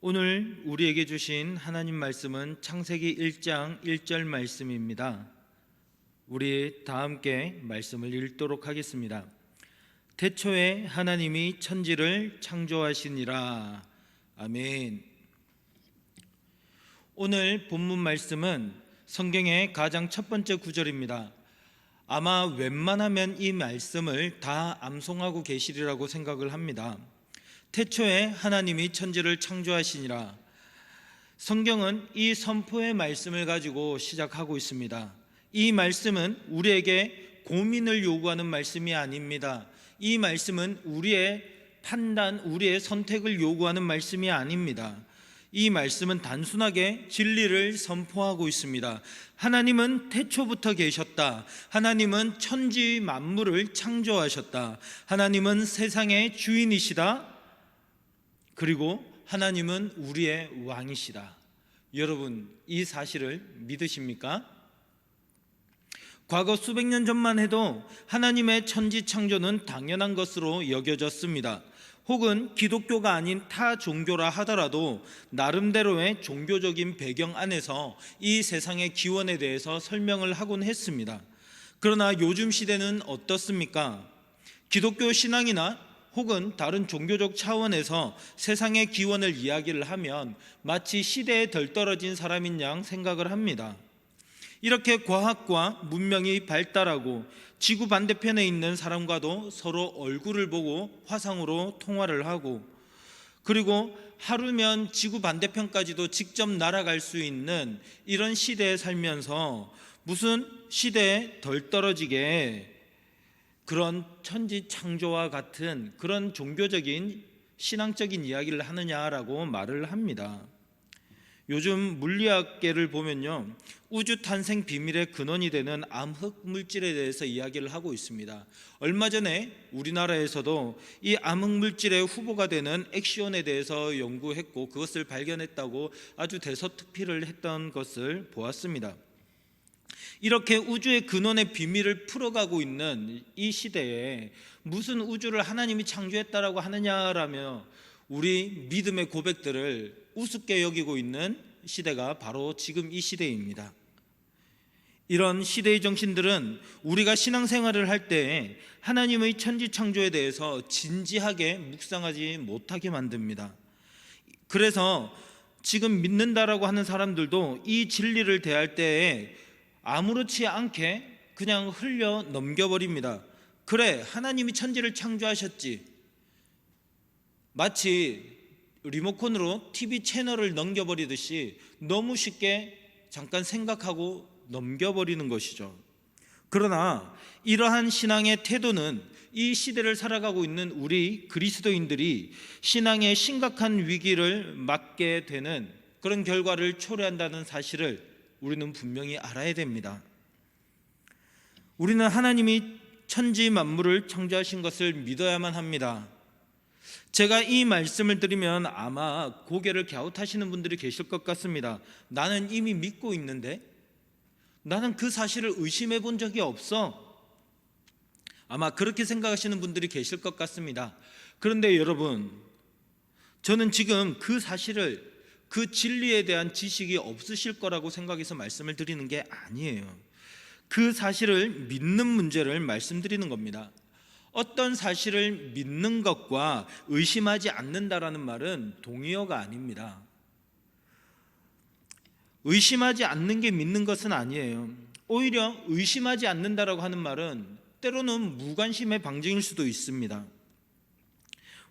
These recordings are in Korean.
오늘 우리에게 주신 하나님 말씀은 창세기 1장 1절 말씀입니다. 우리 다 함께 말씀을 읽도록 하겠습니다. 태초에 하나님이 천지를 창조하시니라. 아멘. 오늘 본문 말씀은 성경의 가장 첫 번째 구절입니다. 아마 웬만하면 이 말씀을 다 암송하고 계시리라고 생각을 합니다. 태초에 하나님이 천지를 창조하시니라. 성경은 이 선포의 말씀을 가지고 시작하고 있습니다. 이 말씀은 우리에게 고민을 요구하는 말씀이 아닙니다. 이 말씀은 우리의 판단, 우리의 선택을 요구하는 말씀이 아닙니다. 이 말씀은 단순하게 진리를 선포하고 있습니다. 하나님은 태초부터 계셨다. 하나님은 천지 만물을 창조하셨다. 하나님은 세상의 주인이시다. 그리고 하나님은 우리의 왕이시다. 여러분, 이 사실을 믿으십니까? 과거 수백 년 전만 해도 하나님의 천지 창조는 당연한 것으로 여겨졌습니다. 혹은 기독교가 아닌 타 종교라 하더라도 나름대로의 종교적인 배경 안에서 이 세상의 기원에 대해서 설명을 하곤 했습니다. 그러나 요즘 시대는 어떻습니까? 기독교 신앙이나 혹은 다른 종교적 차원에서 세상의 기원을 이야기를 하면 마치 시대에 덜 떨어진 사람인 양 생각을 합니다. 이렇게 과학과 문명이 발달하고 지구 반대편에 있는 사람과도 서로 얼굴을 보고 화상으로 통화를 하고, 그리고 하루면 지구 반대편까지도 직접 날아갈 수 있는 이런 시대에 살면서 무슨 시대에 덜 떨어지게 그런 천지 창조와 같은 그런 종교적인 신앙적인 이야기를 하느냐라고 말을 합니다. 요즘 물리학계를 보면요, 우주 탄생 비밀의 근원이 되는 암흑 물질에 대해서 이야기를 하고 있습니다. 얼마 전에 우리나라에서도 이 암흑 물질의 후보가 되는 엑시온에 대해서 연구했고 그것을 발견했다고 아주 대서특필을 했던 것을 보았습니다. 이렇게 우주의 근원의 비밀을 풀어가고 있는 이 시대에 무슨 우주를 하나님이 창조했다라고 하느냐라며 우리 믿음의 고백들을 우습게 여기고 있는 시대가 바로 지금 이 시대입니다. 이런 시대의 정신들은 우리가 신앙생활을 할 때 하나님의 천지 창조에 대해서 진지하게 묵상하지 못하게 만듭니다. 그래서 지금 믿는다라고 하는 사람들도 이 진리를 대할 때에 아무렇지 않게 그냥 흘려 넘겨버립니다. 그래, 하나님이 천지를 창조하셨지. 마치 리모컨으로 TV 채널을 넘겨버리듯이 너무 쉽게 잠깐 생각하고 넘겨버리는 것이죠. 그러나 이러한 신앙의 태도는 이 시대를 살아가고 있는 우리 그리스도인들이 신앙의 심각한 위기를 맞게 되는 그런 결과를 초래한다는 사실을 우리는 분명히 알아야 됩니다. 우리는 하나님이 천지 만물을 창조하신 것을 믿어야만 합니다. 제가 이 말씀을 드리면 아마 고개를 갸웃하시는 분들이 계실 것 같습니다. 나는 이미 믿고 있는데, 나는 그 사실을 의심해 본 적이 없어. 아마 그렇게 생각하시는 분들이 계실 것 같습니다. 그런데 여러분, 저는 지금 그 사실을, 그 진리에 대한 지식이 없으실 거라고 생각해서 말씀을 드리는 게 아니에요. 그 사실을 믿는 문제를 말씀드리는 겁니다. 어떤 사실을 믿는 것과 의심하지 않는다라는 말은 동의어가 아닙니다. 의심하지 않는 게 믿는 것은 아니에요. 오히려 의심하지 않는다라고 하는 말은 때로는 무관심의 방증일 수도 있습니다.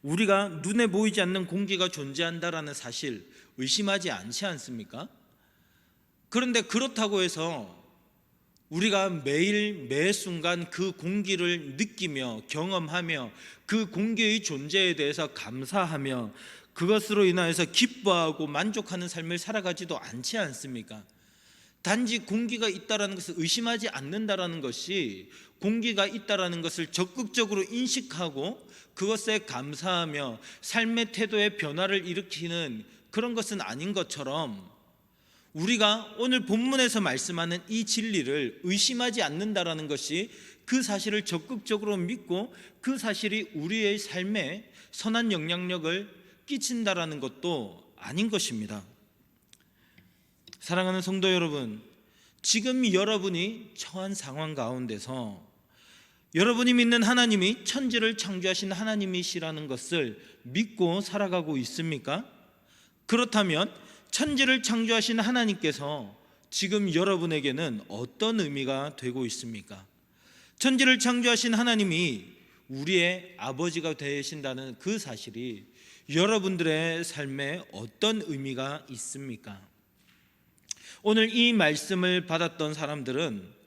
우리가 눈에 보이지 않는 공기가 존재한다라는 사실 의심하지 않지 않습니까? 그런데 그렇다고 해서 우리가 매일 매 순간 그 공기를 느끼며 경험하며 그 공기의 존재에 대해서 감사하며 그것으로 인하여서 기뻐하고 만족하는 삶을 살아가지도 않지 않습니까? 단지 공기가 있다라는 것을 의심하지 않는다라는 것이 공기가 있다라는 것을 적극적으로 인식하고 그것에 감사하며 삶의 태도의 변화를 일으키는 그런 것은 아닌 것처럼, 우리가 오늘 본문에서 말씀하는 이 진리를 의심하지 않는다라는 것이 그 사실을 적극적으로 믿고 그 사실이 우리의 삶에 선한 영향력을 끼친다라는 것도 아닌 것입니다. 사랑하는 성도 여러분, 지금 여러분이 처한 상황 가운데서 여러분이 믿는 하나님이 천지를 창조하신 하나님이시라는 것을 믿고 살아가고 있습니까? 그렇다면 천지를 창조하신 하나님께서 지금 여러분에게는 어떤 의미가 되고 있습니까? 천지를 창조하신 하나님이 우리의 아버지가 되신다는 그 사실이 여러분들의 삶에 어떤 의미가 있습니까? 오늘 이 말씀을 받았던 사람들은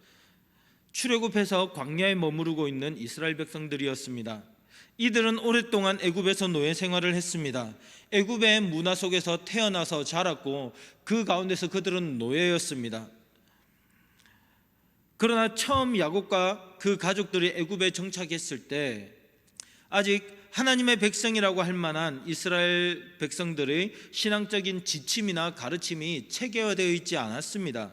출애굽해서 광야에 머무르고 있는 이스라엘 백성들이었습니다. 이들은 오랫동안 애굽에서 노예 생활을 했습니다. 애굽의 문화 속에서 태어나서 자랐고 그 가운데서 그들은 노예였습니다. 그러나 처음 야곱과 그 가족들이 애굽에 정착했을 때 아직 하나님의 백성이라고 할 만한 이스라엘 백성들의 신앙적인 지침이나 가르침이 체계화되어 있지 않았습니다.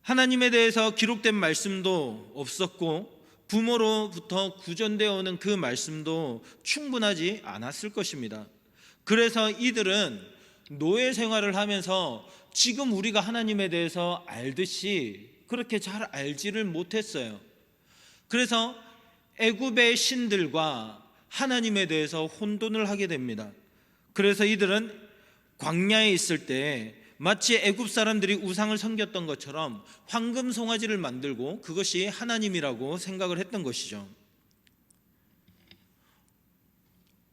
하나님에 대해서 기록된 말씀도 없었고 부모로부터 구전되어 오는 그 말씀도 충분하지 않았을 것입니다. 그래서 이들은 노예 생활을 하면서 지금 우리가 하나님에 대해서 알듯이 그렇게 잘 알지를 못했어요. 그래서 애굽의 신들과 하나님에 대해서 혼돈을 하게 됩니다. 그래서 이들은 광야에 있을 때 마치 애굽 사람들이 우상을 섬겼던 것처럼 황금 송아지를 만들고 그것이 하나님이라고 생각을 했던 것이죠.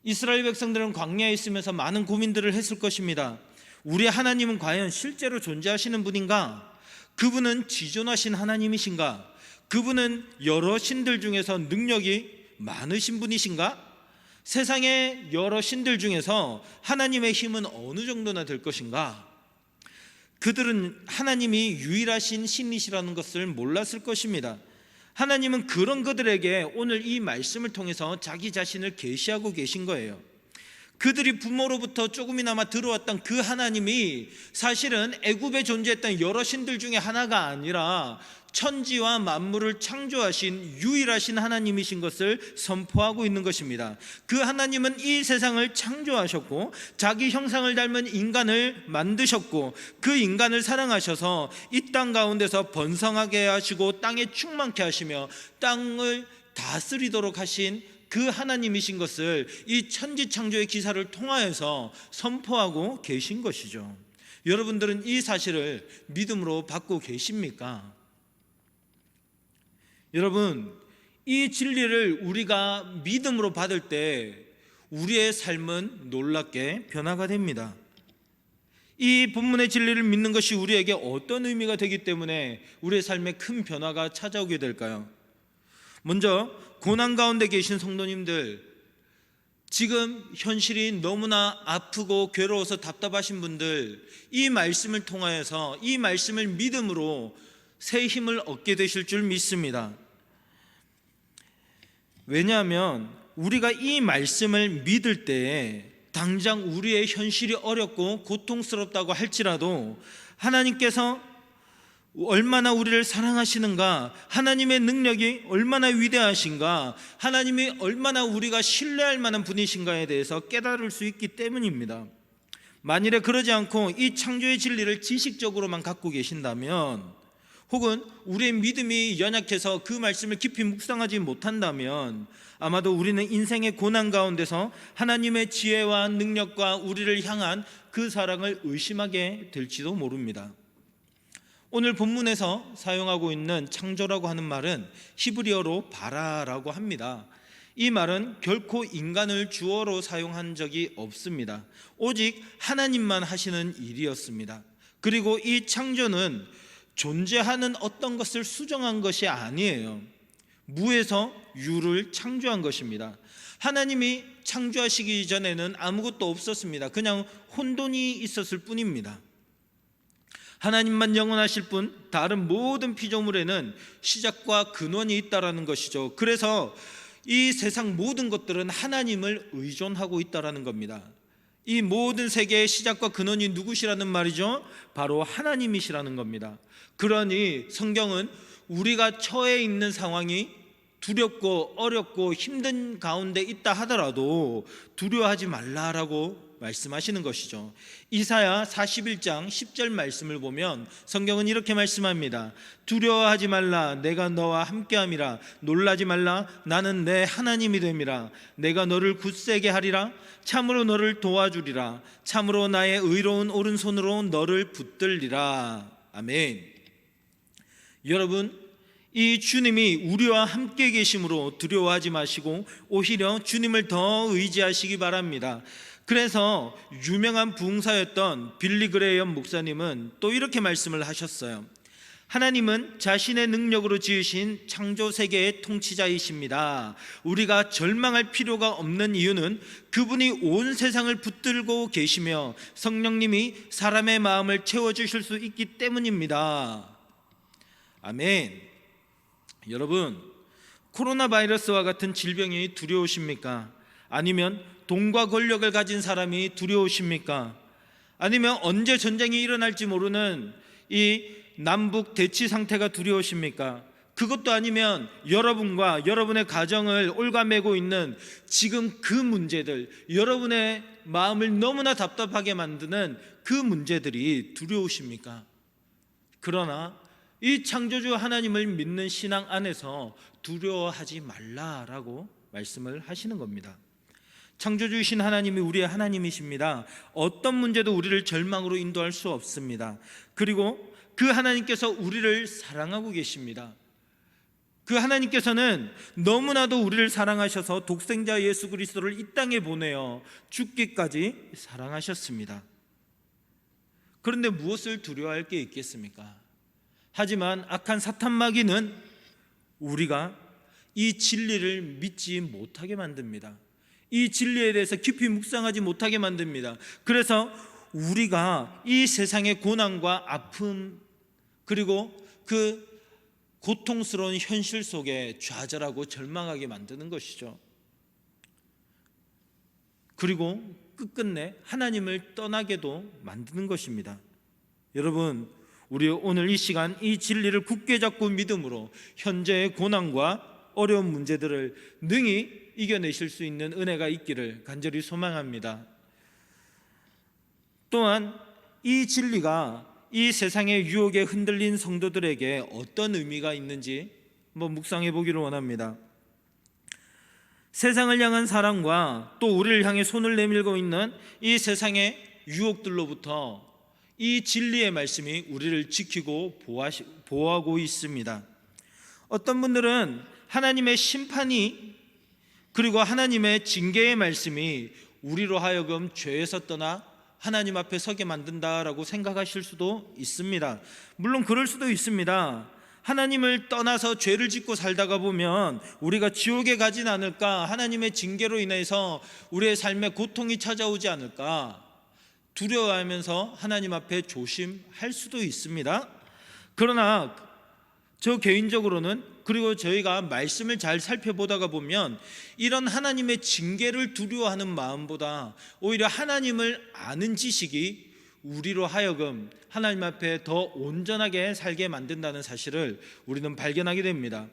이스라엘 백성들은 광야에 있으면서 많은 고민들을 했을 것입니다. 우리 하나님은 과연 실제로 존재하시는 분인가? 그분은 지존하신 하나님이신가? 그분은 여러 신들 중에서 능력이 많으신 분이신가? 세상의 여러 신들 중에서 하나님의 힘은 어느 정도나 될 것인가? 그들은 하나님이 유일하신 신이시라는 것을 몰랐을 것입니다. 하나님은 그런 그들에게 오늘 이 말씀을 통해서 자기 자신을 계시하고 계신 거예요. 그들이 부모로부터 조금이나마 들어왔던 그 하나님이 사실은 애굽에 존재했던 여러 신들 중에 하나가 아니라 천지와 만물을 창조하신 유일하신 하나님이신 것을 선포하고 있는 것입니다. 그 하나님은 이 세상을 창조하셨고 자기 형상을 닮은 인간을 만드셨고 그 인간을 사랑하셔서 이 땅 가운데서 번성하게 하시고 땅에 충만케 하시며 땅을 다스리도록 하신 그 하나님이신 것을 이 천지창조의 기사를 통하여서 선포하고 계신 것이죠. 여러분들은 이 사실을 믿음으로 받고 계십니까? 여러분, 이 진리를 우리가 믿음으로 받을 때 우리의 삶은 놀랍게 변화가 됩니다. 이 본문의 진리를 믿는 것이 우리에게 어떤 의미가 되기 때문에 우리의 삶에 큰 변화가 찾아오게 될까요? 먼저 고난 가운데 계신 성도님들, 지금 현실이 너무나 아프고 괴로워서 답답하신 분들, 이 말씀을 통하여서 이 말씀을 믿음으로 새 힘을 얻게 되실 줄 믿습니다. 왜냐하면 우리가 이 말씀을 믿을 때에 당장 우리의 현실이 어렵고 고통스럽다고 할지라도 하나님께서 얼마나 우리를 사랑하시는가, 하나님의 능력이 얼마나 위대하신가, 하나님이 얼마나 우리가 신뢰할 만한 분이신가에 대해서 깨달을 수 있기 때문입니다. 만일에 그러지 않고 이 창조의 진리를 지식적으로만 갖고 계신다면, 혹은 우리의 믿음이 연약해서 그 말씀을 깊이 묵상하지 못한다면 아마도 우리는 인생의 고난 가운데서 하나님의 지혜와 능력과 우리를 향한 그 사랑을 의심하게 될지도 모릅니다. 오늘 본문에서 사용하고 있는 창조라고 하는 말은 히브리어로 바라라고 합니다. 이 말은 결코 인간을 주어로 사용한 적이 없습니다. 오직 하나님만 하시는 일이었습니다. 그리고 이 창조는 존재하는 어떤 것을 수정한 것이 아니에요. 무에서 유를 창조한 것입니다. 하나님이 창조하시기 전에는 아무것도 없었습니다. 그냥 혼돈이 있었을 뿐입니다. 하나님만 영원하실 뿐 다른 모든 피조물에는 시작과 근원이 있다라는 것이죠. 그래서 이 세상 모든 것들은 하나님을 의존하고 있다라는 겁니다. 이 모든 세계의 시작과 근원이 누구시라는 말이죠? 바로 하나님이시라는 겁니다. 그러니 성경은 우리가 처해 있는 상황이 두렵고 어렵고 힘든 가운데 있다 하더라도 두려워하지 말라라고 말씀하시는 것이죠. 이사야 41장 10절 말씀을 보면 성경은 이렇게 말씀합니다. 두려워하지 말라, 내가 너와 함께함이라. 놀라지 말라, 나는 내 하나님이 됨이라. 내가 너를 굳세게 하리라. 참으로 너를 도와주리라. 참으로 나의 의로운 오른손으로 너를 붙들리라. 아멘. 여러분, 이 주님이 우리와 함께 계심으로 두려워하지 마시고 오히려 주님을 더 의지하시기 바랍니다. 그래서 유명한 부흥사였던 빌리 그레이엄 목사님은 또 이렇게 말씀을 하셨어요. 하나님은 자신의 능력으로 지으신 창조 세계의 통치자이십니다. 우리가 절망할 필요가 없는 이유는 그분이 온 세상을 붙들고 계시며 성령님이 사람의 마음을 채워주실 수 있기 때문입니다. 아멘. 여러분, 코로나 바이러스와 같은 질병이 두려우십니까? 아니면 돈과 권력을 가진 사람이 두려우십니까? 아니면 언제 전쟁이 일어날지 모르는 이 남북 대치 상태가 두려우십니까? 그것도 아니면 여러분과 여러분의 가정을 올가매고 있는 지금 그 문제들, 여러분의 마음을 너무나 답답하게 만드는 그 문제들이 두려우십니까? 그러나 이 창조주 하나님을 믿는 신앙 안에서 두려워하지 말라라고 말씀을 하시는 겁니다. 창조주이신 하나님이 우리의 하나님이십니다. 어떤 문제도 우리를 절망으로 인도할 수 없습니다. 그리고 그 하나님께서 우리를 사랑하고 계십니다. 그 하나님께서는 너무나도 우리를 사랑하셔서 독생자 예수 그리스도를 이 땅에 보내어 죽기까지 사랑하셨습니다. 그런데 무엇을 두려워할 게 있겠습니까? 하지만 악한 사탄마귀는 우리가 이 진리를 믿지 못하게 만듭니다. 이 진리에 대해서 깊이 묵상하지 못하게 만듭니다. 그래서 우리가 이 세상의 고난과 아픔 그리고 그 고통스러운 현실 속에 좌절하고 절망하게 만드는 것이죠. 그리고 끝끝내 하나님을 떠나게도 만드는 것입니다. 여러분, 우리 오늘 이 시간 이 진리를 굳게 잡고 믿음으로 현재의 고난과 어려운 문제들을 능히 이겨내실 수 있는 은혜가 있기를 간절히 소망합니다. 또한 이 진리가 이 세상의 유혹에 흔들린 성도들에게 어떤 의미가 있는지 한번 묵상해 보기를 원합니다. 세상을 향한 사랑과 또 우리를 향해 손을 내밀고 있는 이 세상의 유혹들로부터 이 진리의 말씀이 우리를 지키고 보호하고 있습니다. 어떤 분들은 하나님의 심판이 그리고 하나님의 징계의 말씀이 우리로 하여금 죄에서 떠나 하나님 앞에 서게 만든다라고 생각하실 수도 있습니다. 물론 그럴 수도 있습니다. 하나님을 떠나서 죄를 짓고 살다가 보면 우리가 지옥에 가진 않을까, 하나님의 징계로 인해서 우리의 삶에 고통이 찾아오지 않을까 두려워하면서 하나님 앞에 조심할 수도 있습니다. 그러나 저 개인적으로는, 그리고 저희가 말씀을 잘 살펴보다가 보면 이런 하나님의 징계를 두려워하는 마음보다 오히려 하나님을 아는 지식이 우리로 하여금 하나님 앞에 더 온전하게 살게 만든다는 사실을 우리는 발견하게 됩니다.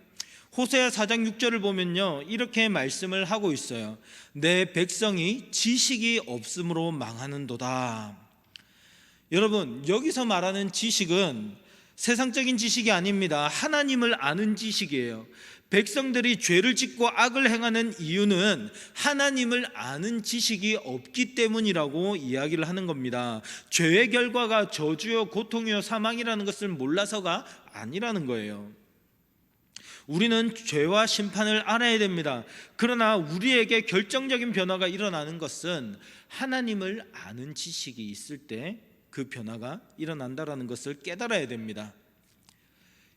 호세아 4장 6절을 보면요, 이렇게 말씀을 하고 있어요. 내 백성이 지식이 없음으로 망하는도다. 여러분, 여기서 말하는 지식은 세상적인 지식이 아닙니다. 하나님을 아는 지식이에요. 백성들이 죄를 짓고 악을 행하는 이유는 하나님을 아는 지식이 없기 때문이라고 이야기를 하는 겁니다. 죄의 결과가 저주요 고통이요 사망이라는 것을 몰라서가 아니라는 거예요. 우리는 죄와 심판을 알아야 됩니다. 그러나 우리에게 결정적인 변화가 일어나는 것은 하나님을 아는 지식이 있을 때 그 변화가 일어난다는 것을 깨달아야 됩니다.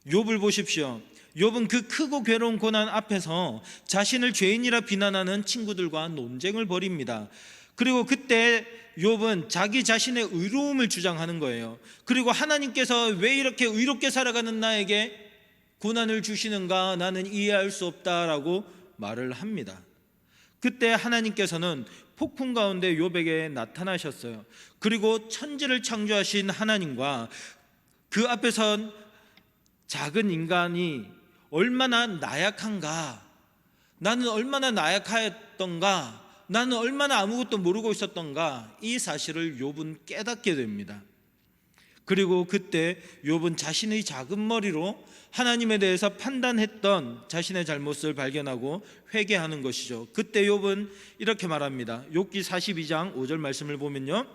욥을 보십시오. 욥은 그 크고 괴로운 고난 앞에서 자신을 죄인이라 비난하는 친구들과 논쟁을 벌입니다. 그리고 그때 욥은 자기 자신의 의로움을 주장하는 거예요. 그리고 하나님께서 왜 이렇게 의롭게 살아가는 나에게 고난을 주시는가, 나는 이해할 수 없다라고 말을 합니다. 그때 하나님께서는 폭풍 가운데 욥에게 나타나셨어요. 그리고 천지를 창조하신 하나님과 그 앞에 선 작은 인간이 얼마나 나약한가, 나는 얼마나 나약하였던가 나는 얼마나 아무것도 모르고 있었던가, 이 사실을 욥은 깨닫게 됩니다. 그리고 그때 욥은 자신의 작은 머리로 하나님에 대해서 판단했던 자신의 잘못을 발견하고 회개하는 것이죠. 그때 욥은 이렇게 말합니다. 욥기 42장 5절 말씀을 보면요,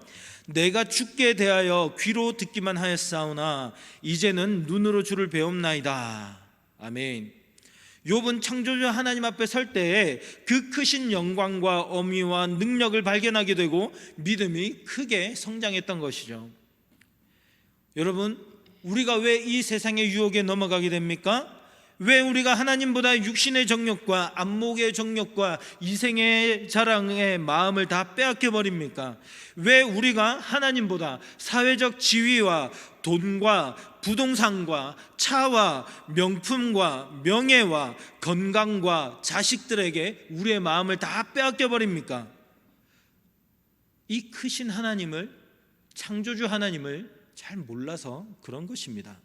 내가 주께 대하여 귀로 듣기만 하였사오나 이제는 눈으로 주를 배움나이다. 아멘. 욥은 창조주 하나님 앞에 설 때에 그 크신 영광과 어미와 능력을 발견하게 되고 믿음이 크게 성장했던 것이죠. 여러분, 우리가 왜 이 세상의 유혹에 넘어가게 됩니까? 왜 우리가 하나님보다 육신의 정욕과 안목의 정욕과 이생의 자랑의 마음을 다 빼앗겨 버립니까? 왜 우리가 하나님보다 사회적 지위와 돈과 부동산과 차와 명품과 명예와 건강과 자식들에게 우리의 마음을 다 빼앗겨 버립니까? 이 크신 하나님을, 창조주 하나님을 잘 몰라서 그런 것입니다.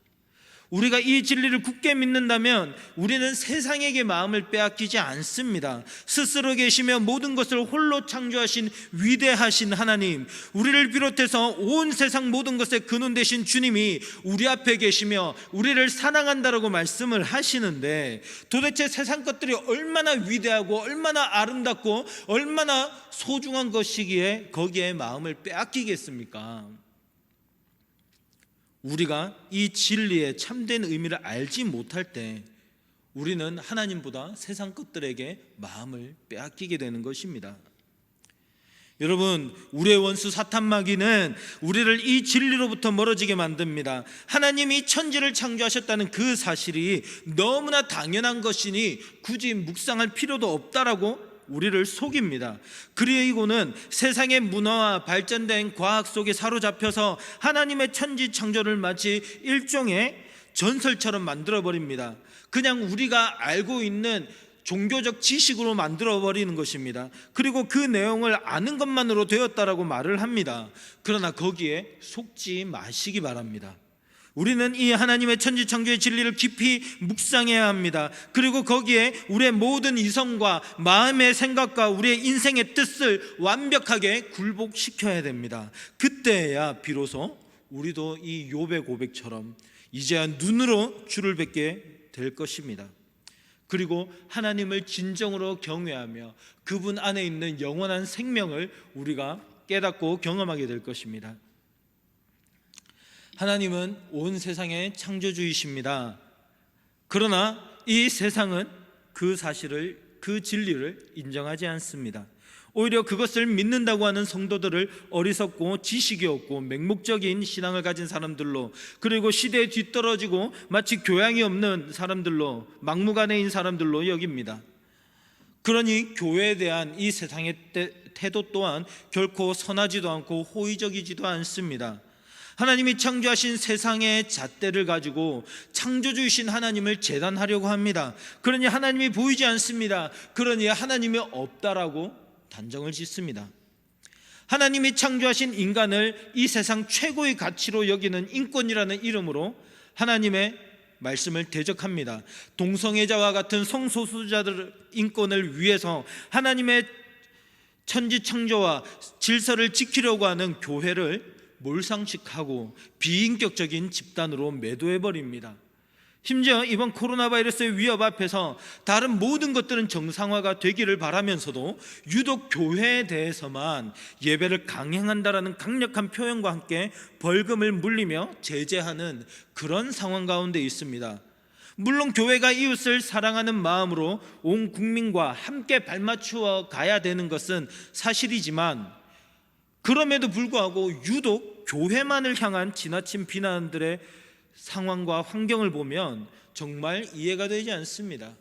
우리가 이 진리를 굳게 믿는다면 우리는 세상에게 마음을 빼앗기지 않습니다. 스스로 계시며 모든 것을 홀로 창조하신 위대하신 하나님, 우리를 비롯해서 온 세상 모든 것의 근원 되신 주님이 우리 앞에 계시며 우리를 사랑한다라고 말씀을 하시는데, 도대체 세상 것들이 얼마나 위대하고 얼마나 아름답고 얼마나 소중한 것이기에 거기에 마음을 빼앗기겠습니까? 우리가 이 진리의 참된 의미를 알지 못할 때 우리는 하나님보다 세상 것들에게 마음을 빼앗기게 되는 것입니다. 여러분, 우리의 원수 사탄마귀는 우리를 이 진리로부터 멀어지게 만듭니다. 하나님이 천지를 창조하셨다는 그 사실이 너무나 당연한 것이니 굳이 묵상할 필요도 없다라고 우리를 속입니다. 그리고는 세상의 문화와 발전된 과학 속에 사로잡혀서 하나님의 천지 창조를 마치 일종의 전설처럼 만들어버립니다. 그냥 우리가 알고 있는 종교적 지식으로 만들어버리는 것입니다. 그리고 그 내용을 아는 것만으로 되었다라고 말을 합니다. 그러나 거기에 속지 마시기 바랍니다. 우리는 이 하나님의 천지창조의 진리를 깊이 묵상해야 합니다. 그리고 거기에 우리의 모든 이성과 마음의 생각과 우리의 인생의 뜻을 완벽하게 굴복시켜야 됩니다. 그때야 비로소 우리도 이 욥의 고백처럼 이제야 눈으로 주를 뵙게 될 것입니다. 그리고 하나님을 진정으로 경외하며 그분 안에 있는 영원한 생명을 우리가 깨닫고 경험하게 될 것입니다. 하나님은 온 세상의 창조주이십니다. 그러나 이 세상은 그 사실을, 그 진리를 인정하지 않습니다. 오히려 그것을 믿는다고 하는 성도들을 어리석고 지식이 없고 맹목적인 신앙을 가진 사람들로, 그리고 시대에 뒤떨어지고 마치 교양이 없는 사람들로, 막무가내인 사람들로 여깁니다. 그러니 교회에 대한 이 세상의 태도 또한 결코 선하지도 않고 호의적이지도 않습니다. 하나님이 창조하신 세상의 잣대를 가지고 창조주이신 하나님을 재단하려고 합니다. 그러니 하나님이 보이지 않습니다. 그러니 하나님이 없다라고 단정을 짓습니다. 하나님이 창조하신 인간을 이 세상 최고의 가치로 여기는 인권이라는 이름으로 하나님의 말씀을 대적합니다. 동성애자와 같은 성소수자들 인권을 위해서 하나님의 천지 창조와 질서를 지키려고 하는 교회를 몰상식하고 비인격적인 집단으로 매도해버립니다. 심지어 이번 코로나 바이러스의 위협 앞에서 다른 모든 것들은 정상화가 되기를 바라면서도 유독 교회에 대해서만 예배를 강행한다라는 강력한 표현과 함께 벌금을 물리며 제재하는 그런 상황 가운데 있습니다. 물론 교회가 이웃을 사랑하는 마음으로 온 국민과 함께 발맞추어 가야 되는 것은 사실이지만, 그럼에도 불구하고 유독 교회만을 향한 지나친 비난들의 상황과 환경을 보면 정말 이해가 되지 않습니다.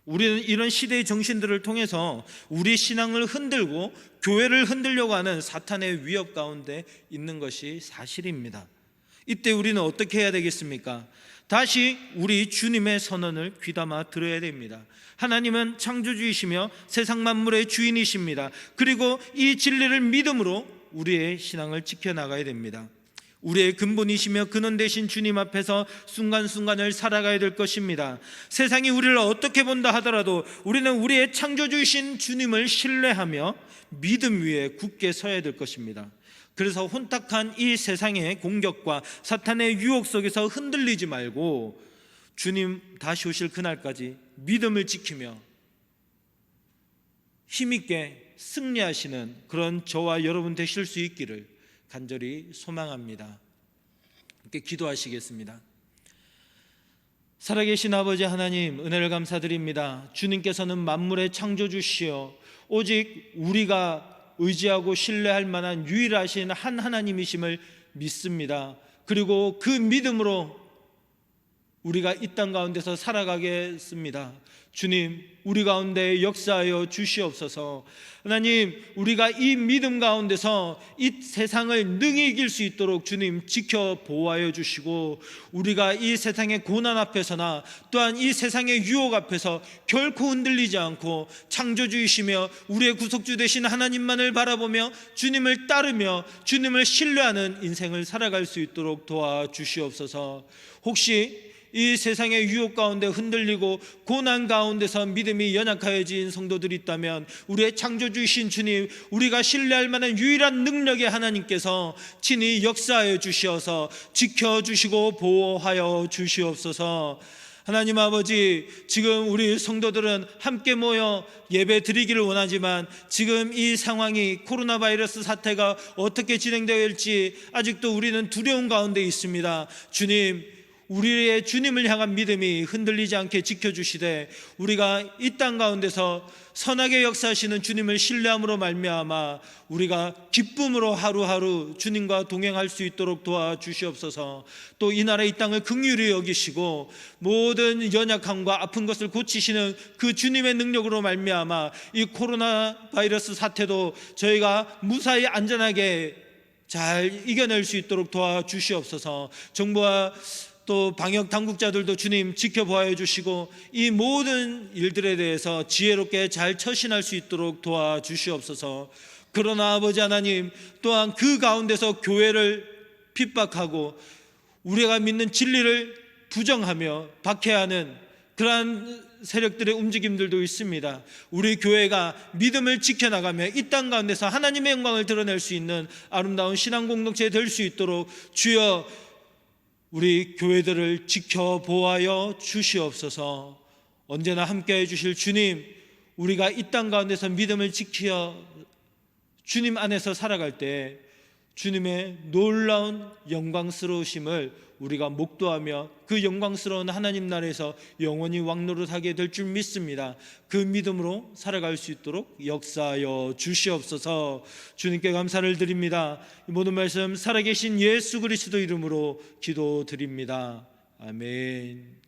우리는 이런 시대의 정신들을 통해서 우리 신앙을 흔들고 교회를 흔들려고 하는 사탄의 위협 가운데 있는 것이 사실입니다. 이때 우리는 어떻게 해야 되겠습니까? 다시 우리 주님의 선언을 귀담아 들어야 됩니다. 하나님은 창조주이시며 세상 만물의 주인이십니다. 그리고 이 진리를 믿음으로 우리의 신앙을 지켜나가야 됩니다. 우리의 근본이시며 근원 되신 주님 앞에서 순간순간을 살아가야 될 것입니다. 세상이 우리를 어떻게 본다 하더라도 우리는 우리의 창조주이신 주님을 신뢰하며 믿음 위에 굳게 서야 될 것입니다. 그래서 혼탁한 이 세상의 공격과 사탄의 유혹 속에서 흔들리지 말고 주님 다시 오실 그날까지 믿음을 지키며 힘있게 승리하시는 그런 저와 여러분 되실 수 있기를 간절히 소망합니다. 이렇게 기도하시겠습니다. 살아계신 아버지 하나님, 은혜를 감사드립니다. 주님께서는 만물의 창조주시여 오직 우리가 의지하고 신뢰할 만한 유일하신 한 하나님이심을 믿습니다. 그리고 그 믿음으로 우리가 이 땅 가운데서 살아가겠습니다. 주님, 우리 가운데 역사하여 주시옵소서. 하나님, 우리가 이 믿음 가운데서 이 세상을 능히 이길 수 있도록 주님 지켜 보호하여 주시고, 우리가 이 세상의 고난 앞에서나 또한 이 세상의 유혹 앞에서 결코 흔들리지 않고 창조주이시며 우리의 구속주 되신 하나님만을 바라보며 주님을 따르며 주님을 신뢰하는 인생을 살아갈 수 있도록 도와주시옵소서. 혹시 이 세상의 유혹 가운데 흔들리고 고난 가운데서 믿음이 연약해진 성도들이 있다면 우리의 창조주이신 주님, 우리가 신뢰할 만한 유일한 능력의 하나님께서 친히 역사하여 주시어서 지켜주시고 보호하여 주시옵소서. 하나님 아버지, 지금 우리 성도들은 함께 모여 예배 드리기를 원하지만 지금 이 상황이 코로나 바이러스 사태가 어떻게 진행될지 아직도 우리는 두려움 가운데 있습니다. 주님, 우리의 주님을 향한 믿음이 흔들리지 않게 지켜주시되 우리가 이 땅 가운데서 선하게 역사하시는 주님을 신뢰함으로 말미암아 우리가 기쁨으로 하루하루 주님과 동행할 수 있도록 도와주시옵소서. 또 이 나라 이 땅을 긍휼히 여기시고 모든 연약함과 아픈 것을 고치시는 그 주님의 능력으로 말미암아 이 코로나 바이러스 사태도 저희가 무사히 안전하게 잘 이겨낼 수 있도록 도와주시옵소서. 정부와 또 방역 당국자들도 주님 지켜보아 주시고 이 모든 일들에 대해서 지혜롭게 잘 처신할 수 있도록 도와주시옵소서. 그러나 아버지 하나님, 또한 그 가운데서 교회를 핍박하고 우리가 믿는 진리를 부정하며 박해하는 그러한 세력들의 움직임들도 있습니다. 우리 교회가 믿음을 지켜나가며 이 땅 가운데서 하나님의 영광을 드러낼 수 있는 아름다운 신앙 공동체 될 수 있도록 주여 우리 교회들을 지켜보아여 주시옵소서. 언제나 함께해 주실 주님, 우리가 이 땅 가운데서 믿음을 지켜 주님 안에서 살아갈 때 주님의 놀라운 영광스러우심을 우리가 목도하며 그 영광스러운 하나님 나라에서 영원히 왕노릇하게 될 줄 믿습니다. 그 믿음으로 살아갈 수 있도록 역사하여 주시옵소서. 주님께 감사를 드립니다. 이 모든 말씀 살아계신 예수 그리스도 이름으로 기도드립니다. 아멘.